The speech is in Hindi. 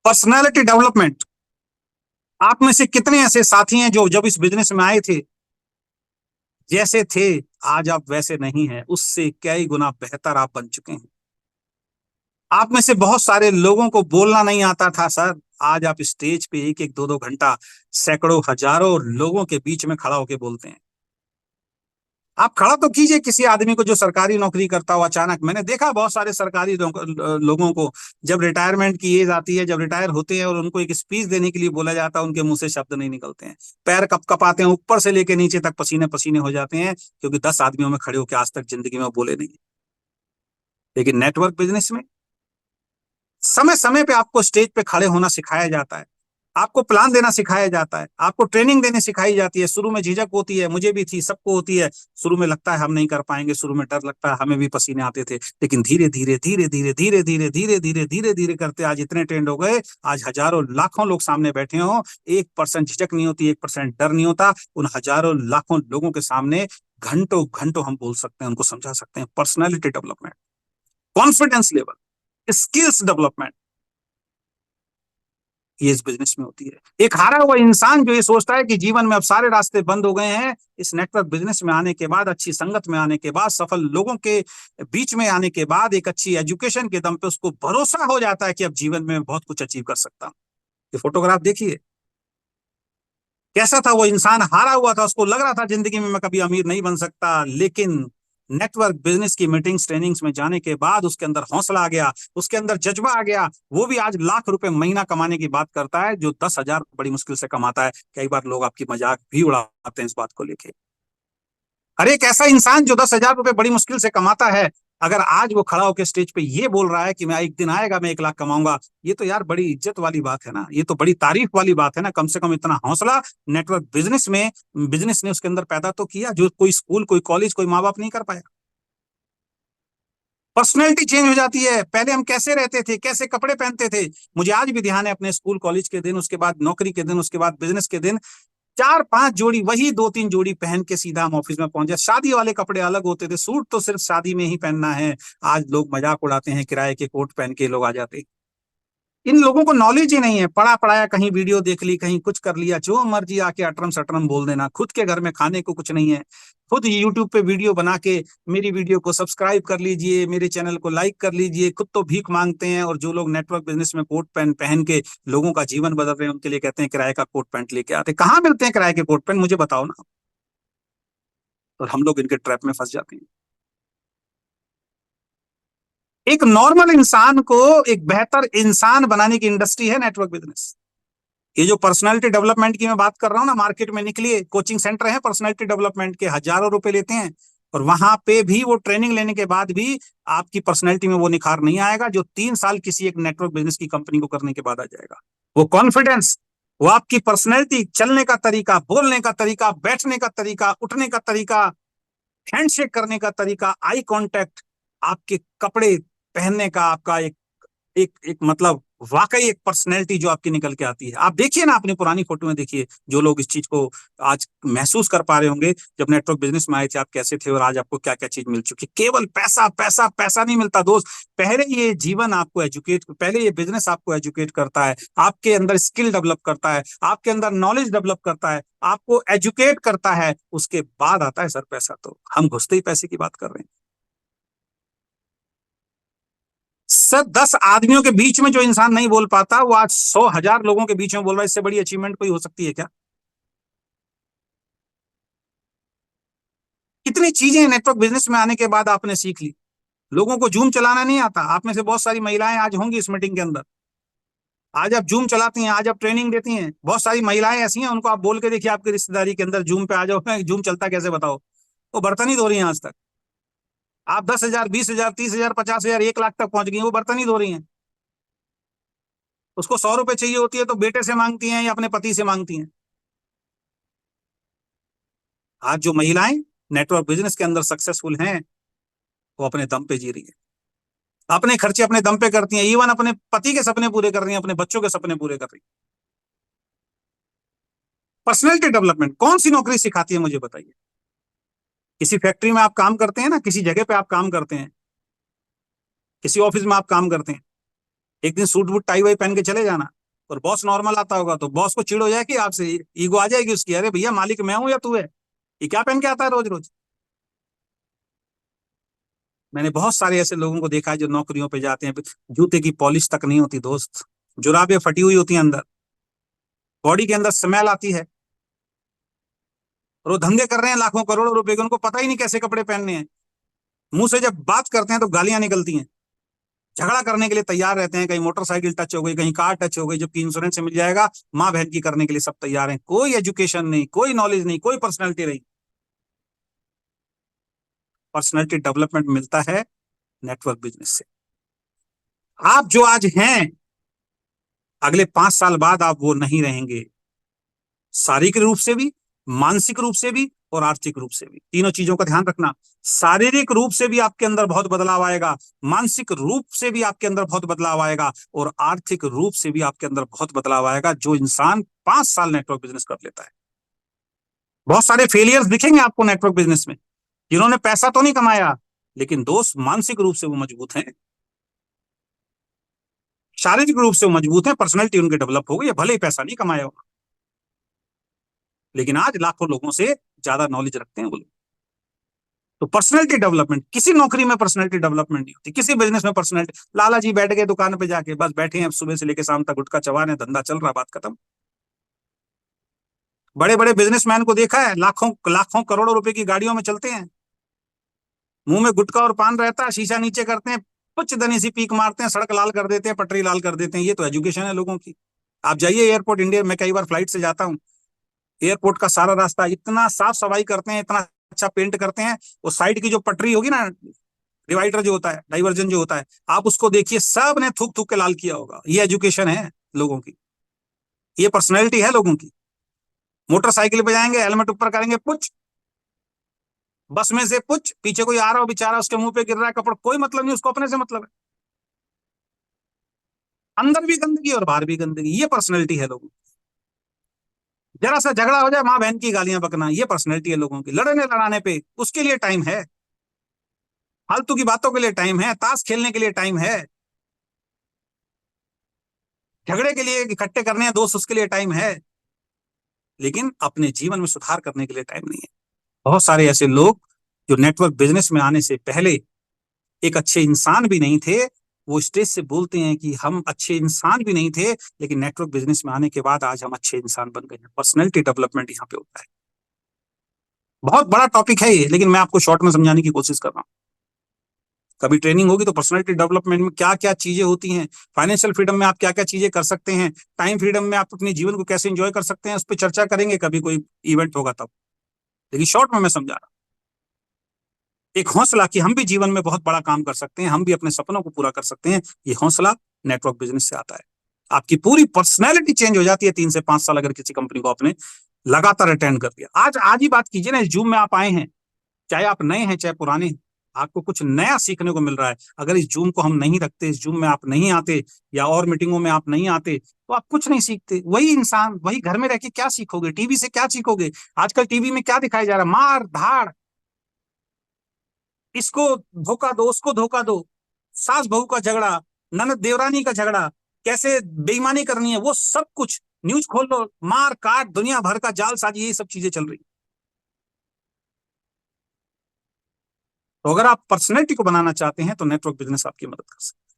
Personality development. आप में से कितने ऐसे साथी हैं जो जब इस बिजनेस में आए थे, जैसे थे आज आप वैसे नहीं हैं, उससे कई गुना बेहतर आप बन चुके हैं। आप में से बहुत सारे लोगों को बोलना नहीं आता था सर, आज आप स्टेज पे एक एक दो दो घंटा सैकड़ों हजारों लोगों के बीच में खड़ा होकर बोलते हैं। आप खड़ा तो कीजिए किसी आदमी को जो सरकारी नौकरी करता हो। अचानक मैंने देखा बहुत सारे सरकारी लोगों को, जब रिटायरमेंट की एज आती है, जब रिटायर होते हैं और उनको एक स्पीच देने के लिए बोला जाता है, उनके मुंह से शब्द नहीं निकलते हैं, पैर कप कपाते हैं, ऊपर से लेके नीचे तक पसीने पसीने हो जाते हैं, क्योंकि 10 आदमियों में खड़े होकर आज तक जिंदगी में बोले नहीं। लेकिन नेटवर्क बिजनेस में समय समय पे आपको स्टेज पे खड़े होना सिखाया जाता है, आपको प्लान देना सिखाया जाता है, आपको ट्रेनिंग देने सिखाई जाती है। शुरू में झिझक होती है, मुझे भी थी, सबको होती है। शुरू में लगता है हम नहीं कर पाएंगे, शुरू में डर लगता है, हमें भी पसीने आते थे। लेकिन धीरे धीरे धीरे धीरे धीरे धीरे धीरे धीरे धीरे धीरे करते आज इतने ट्रेंड हो गए, आज हजारों लाखों लोग सामने बैठे हो, 1% झिझक नहीं होती, 1% डर नहीं होता। उन हजारों लाखों लोगों के सामने घंटों घंटों हम बोल सकते हैं, उनको समझा सकते हैं। Personality development, confidence level, skills development, ये इस बिजनेस में होती है। एक हारा हुआ इंसान जो ये सोचता है कि जीवन में अब सारे रास्ते बंद हो गए हैं, इस नेटवर्क बिजनेस में आने के बाद, अच्छी संगत में आने के बाद, सफल लोगों के बीच में आने के बाद, एक अच्छी एजुकेशन के दम पे उसको भरोसा हो जाता है कि अब जीवन में बहुत कुछ अचीव कर सकता हूं। ये फोटोग्राफ देखिए, कैसा था वो इंसान, हारा हुआ था, उसको लग रहा था जिंदगी में मैं कभी अमीर नहीं बन सकता। लेकिन नेटवर्क बिजनेस की मीटिंग्स ट्रेनिंग्स में जाने के बाद उसके अंदर हौसला आ गया, उसके अंदर जज्बा आ गया। वो भी आज लाख रुपए महीना कमाने की बात करता है, जो 10,000 बड़ी मुश्किल से कमाता है। कई बार लोग आपकी मजाक भी उड़ाते हैं इस बात को लेके। अरे एक ऐसा इंसान जो 10,000 रुपए बड़ी मुश्किल से कमाता है, अगर आज वो खड़ा होकर स्टेज पे ये बोल रहा है कि मैं एक दिन आएगा मैं 1 लाख कमाऊंगा, ये तो यार बड़ी इज्जत वाली बात है ना, ये तो बड़ी तारीफ वाली बात है ना। कम से कम इतना हौसला नेटवर्क बिजनेस ने उसके अंदर पैदा तो किया, जो कोई स्कूल, कोई कॉलेज, कोई माँ बाप नहीं कर पाया। पर्सनैलिटी चेंज हो जाती है। पहले हम कैसे रहते थे, कैसे कपड़े पहनते थे, मुझे आज भी ध्यान है अपने स्कूल कॉलेज के दिन, उसके बाद नौकरी के दिन, उसके बाद बिजनेस के दिन। 4-5 जोड़ी, वही 2-3 जोड़ी पहन के सीधा हम ऑफिस में पहुंचे। शादी वाले कपड़े अलग होते थे, सूट तो सिर्फ शादी में ही पहनना है। आज लोग मजाक उड़ाते हैं, किराए के कोट पहन के लोग आ जाते हैं। इन लोगों को नॉलेज ही नहीं है, पढ़ा पढ़ाया, कहीं वीडियो देख ली, कहीं कुछ कर लिया, जो मर्जी आके अटरम सटरम बोल देना। खुद के घर में खाने को कुछ नहीं है, खुद यूट्यूब पे वीडियो बना के मेरी वीडियो को सब्सक्राइब कर लीजिए, मेरे चैनल को लाइक कर लीजिए। खुद तो भीख मांगते हैं, और जो लोग नेटवर्क बिजनेस में कोट पैंट पहन के लोगों का जीवन बदल रहे हैं, उनके लिए कहते हैं किराए का कोट पैंट लेके आते। कहाँ मिलते हैं किराए के कोट पैंट, मुझे बताओ ना। और हम लोग इनके ट्रैप में फंस जाते हैं। एक नॉर्मल इंसान को एक बेहतर इंसान बनाने की इंडस्ट्री है नेटवर्क बिजनेस। ये जो पर्सनालिटी डेवलपमेंट की मैं बात कर रहा हूँ ना, मार्केट में निकलिए, कोचिंग सेंटर है पर्सनालिटी डेवलपमेंट के, हजारों रुपए लेते हैं, और वहां पे भी वो ट्रेनिंग लेने के बाद भी आपकी पर्सनालिटी में वो निखार नहीं आएगा जो 3 साल किसी एक नेटवर्क बिजनेस की कंपनी को करने के बाद आ जाएगा। वो कॉन्फिडेंस, वो आपकी पर्सनैलिटी, चलने का तरीका, बोलने का तरीका, बैठने का तरीका, उठने का तरीका, हैंडशेक करने का तरीका, आई कांटेक्ट, आपके कपड़े पहनने का आपका एक एक एक मतलब वाकई एक पर्सनैलिटी जो आपकी निकल के आती है। आप देखिए ना, अपनी पुरानी फोटो में देखिए, जो लोग इस चीज को आज महसूस कर पा रहे होंगे, जब नेटवर्क बिजनेस में आए थे आप कैसे थे, और आज आपको क्या क्या चीज मिल चुकी। केवल पैसा पैसा पैसा नहीं मिलता दोस्त। पहले ये जीवन आपको एजुकेट, पहले ये बिजनेस आपको एजुकेट करता है, आपके अंदर स्किल डेवलप करता है, आपके अंदर नॉलेज डेवलप करता है, आपको एजुकेट करता है, उसके बाद आता है सर पैसा। तो हम घुसते ही पैसे की बात कर रहे हैं सर। 10 आदमियों के बीच में जो इंसान नहीं बोल पाता, वो आज 100,000 लोगों के बीच में बोल रहा है। इससे बड़ी अचीवमेंट कोई हो सकती है क्या? कितनी चीजें नेटवर्क बिजनेस में आने के बाद आपने सीख ली। लोगों को जूम चलाना नहीं आता। आप में से बहुत सारी महिलाएं आज होंगी इस मीटिंग के अंदर, आज आप जूम चलाती हैं, आज आप ट्रेनिंग देती हैं। बहुत सारी महिलाएं ऐसी हैं, उनको आप बोल के देखिए आपकी रिश्तेदारी के अंदर, जूम पे आ जाओ, जूम चलता कैसे बताओ, वो बर्तन ही धो रही हैं आज तक। आप 10,000, 20,000, 30,000, 50,000, 1 लाख तक पहुंच गई हैं, वो बर्तन ही धो रही हैं। उसको 100 रुपए चाहिए होती है तो बेटे से मांगती हैं या अपने पति से मांगती हैं। आज जो महिलाएं नेटवर्क बिजनेस के अंदर सक्सेसफुल हैं, वो अपने दम पे जी रही है, अपने खर्चे अपने दम पे करती हैं, इवन अपने पति के सपने पूरे कर रही हैं, अपने बच्चों के सपने पूरे कर रही हैं। पर्सनैलिटी डेवलपमेंट कौन सी नौकरी सिखाती है, मुझे बताइए। किसी फैक्ट्री में आप काम करते हैं ना, किसी जगह पे आप काम करते हैं, किसी ऑफिस में आप काम करते हैं, एक दिन सूट बूट टाई वाई पहन के चले जाना, और बॉस नॉर्मल आता होगा तो बॉस को चिड़ हो जाएगी आपसे, ईगो आ जाएगी उसकी, अरे भैया मालिक मैं हूं या तू है, ये क्या पहन के आता है रोज रोज। मैंने बहुत सारे ऐसे लोगों को देखा है जो नौकरियों पे जाते हैं, जूते की पॉलिश तक नहीं होती दोस्त, जुराबें फटी हुई होती हैं अंदर, बॉडी के अंदर स्मेल आती है, और वो धंधे कर रहे हैं लाखों करोड़ों रुपए के, उनको पता ही नहीं कैसे कपड़े पहनने हैं, मुंह से जब बात करते हैं तो गालियां निकलती हैं, झगड़ा करने के लिए तैयार रहते हैं, कहीं मोटरसाइकिल टच हो गई, कहीं कार टच हो गई, जबकि इंश्योरेंस से मिल जाएगा, माँ बहन की करने के लिए सब तैयार हैं, कोई एजुकेशन नहीं, कोई नॉलेज नहीं, कोई पर्सनैलिटी नहीं। पर्सनैलिटी डेवलपमेंट मिलता है नेटवर्क बिजनेस से। आप जो आज हैं, अगले 5 साल बाद आप वो नहीं रहेंगे, शारीरिक रूप से भी, मानसिक रूप से भी, और आर्थिक रूप से भी, तीनों चीजों का ध्यान रखना। शारीरिक रूप से भी आपके अंदर बहुत बदलाव आएगा, मानसिक रूप से भी आपके अंदर बहुत बदलाव आएगा, और आर्थिक रूप से भी आपके अंदर बहुत बदलाव आएगा, जो इंसान 5 साल नेटवर्क बिजनेस कर लेता है। बहुत सारे फेलियर्स दिखेंगे आपको नेटवर्क बिजनेस में, जिन्होंने पैसा तो नहीं कमाया, लेकिन दोस्त मानसिक रूप से वो मजबूत हैं, शारीरिक रूप से वो मजबूत हैं, पर्सनैलिटी उनकी डेवलप हो गई, भले ही पैसा नहीं कमाया हो, लेकिन आज लाखों लोगों से ज्यादा नॉलेज रखते हैं वो लोग। तो पर्सनैलिटी डेवलपमेंट, किसी नौकरी में पर्सनैलिटी डेवलपमेंट नहीं होती, किसी बिजनेस में पर्सनैलिटी, लाला जी बैठ गए दुकान पे जाके, बस बैठे हैं सुबह से लेकर शाम तक, गुटखा चबा रहे, धंधा चल रहा, बात खत्म। बड़े बड़े बिजनेसमैन को देखा है, लाखों लाखों करोड़ों रुपए की गाड़ियों में चलते हैं, मुंह में गुटखा और पान रहता है, शीशा नीचे करते हैं, कुछ दनी सी पीक मारते हैं, सड़क लाल कर देते हैं, पटरी लाल कर देते हैं। ये तो एजुकेशन है लोगों की। आप जाइए एयरपोर्ट इंडिया में, कई बार फ्लाइट से जाता हूँ, एयरपोर्ट का सारा रास्ता इतना साफ सफाई करते हैं, इतना अच्छा पेंट करते हैं, वो साइड की जो पटरी होगी ना, डिवाइडर जो होता है, डाइवर्जन जो होता है, आप उसको देखिए, सब ने थूक थूक के लाल किया होगा। ये एजुकेशन है लोगों की, ये पर्सनैलिटी है लोगों की। मोटरसाइकिल पे जाएंगे, हेलमेट ऊपर करेंगे, पुछ, बस में से पुछ, पीछे कोई आ रहा हो बेचारा, उसके मुंह पे गिर रहा है कपड़ा, कोई मतलब नहीं, उसको अपने से मतलब है, अंदर भी गंदगी और बाहर भी गंदगी, ये पर्सनैलिटी है लोगों की। जरा सा झगड़ा हो जाए, माँ बहन की गालियां बकना, ये पर्सनैलिटी है लोगों की। लड़ने लड़ाने पे उसके लिए टाइम है, फालतू की बातों के लिए टाइम है, ताश खेलने के लिए टाइम है, झगड़े के लिए इकट्ठे करने हैं दोस्त, उसके लिए टाइम है, लेकिन अपने जीवन में सुधार करने के लिए टाइम नहीं है। बहुत सारे ऐसे लोग जो नेटवर्क बिजनेस में आने से पहले एक अच्छे इंसान भी नहीं थे, वो स्टेज से बोलते हैं कि हम अच्छे इंसान भी नहीं थे, लेकिन नेटवर्क बिजनेस में आने के बाद आज हम अच्छे इंसान बन गए हैं। पर्सनैलिटी डेवलपमेंट यहाँ पे होता है। बहुत बड़ा टॉपिक है ये, लेकिन मैं आपको शॉर्ट में समझाने की कोशिश कर रहा हूँ। कभी ट्रेनिंग होगी तो पर्सनैलिटी डेवलपमेंट में क्या क्या चीजें होती हैं, फाइनेंशियल फ्रीडम में आप क्या क्या चीजें कर सकते हैं, टाइम फ्रीडम में आप अपने जीवन को कैसे एंजॉय कर सकते हैं, उस पर चर्चा करेंगे कभी कोई इवेंट होगा तब, लेकिन शॉर्ट में मैं समझा रहा हूँ। एक हौसला कि हम भी जीवन में बहुत बड़ा काम कर सकते हैं, हम भी अपने सपनों को पूरा कर सकते हैं, ये हौसला नेटवर्क बिजनेस से आता है। आपकी पूरी पर्सनैलिटी चेंज हो जाती है 3 से 5 साल अगर किसी कंपनी को आपने लगातार अटेंड कर दिया। आज आज ही बात कीजिए ना, इस जूम में आप आए हैं, चाहे आप नए हैं चाहे पुराने हैं, आपको कुछ नया सीखने को मिल रहा है। अगर इस जूम को हम नहीं रखते, इस जूम में आप नहीं आते, या और मीटिंगों में आप नहीं आते, तो आप कुछ नहीं सीखते। वही इंसान वही घर में रह के क्या सीखोगे, टीवी से क्या सीखोगे? आजकल टीवी में क्या दिखाया जा रहा है? मार धाड़, इसको धोखा दो, उसको धोखा दो, सास बहू का झगड़ा, ननद देवरानी का झगड़ा, कैसे बेईमानी करनी है, वो सब कुछ न्यूज खोल लो, मार काट, दुनिया भर का जालसाजी, ये सब चीजें चल रही। तो अगर आप पर्सनैलिटी को बनाना चाहते हैं तो नेटवर्क बिजनेस आपकी मदद कर सकता है।